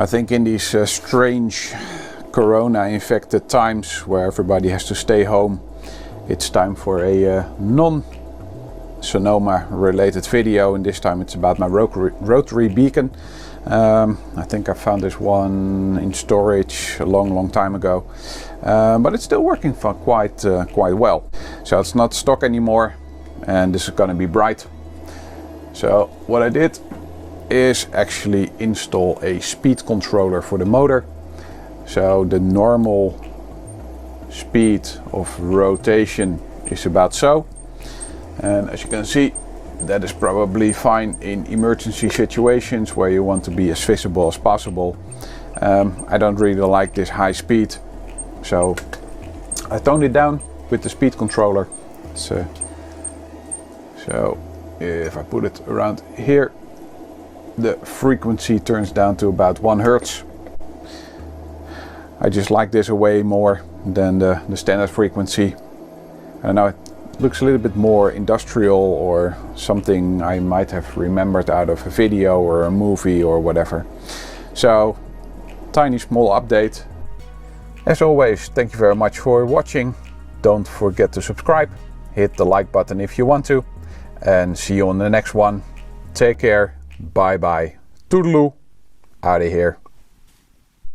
I think in these strange corona-infected times where everybody has to stay home, it's time for a non-Sonoma related video, and this time it's about my rotary beacon. I think I found this one in storage a long time ago, but it's still working for quite well. So it's not stock anymore, and this is going to be bright. So what I did is actually install a speed controller for the motor. So the normal speed of rotation is about so, and as you can see, that is probably fine in emergency situations where you want to be as visible as possible. I don't really like this high speed, so I toned it down with the speed controller. So if I put it around here, the frequency turns down to about 1 Hertz. I just like this way more than the standard frequency. I know it looks a little bit more industrial, or something I might have remembered out of a video or a movie or whatever. So, tiny small update. As always, thank you very much for watching. Don't forget to subscribe, hit the like button if you want to, and see you on the next one. Take care, bye bye, toodaloo, out of here.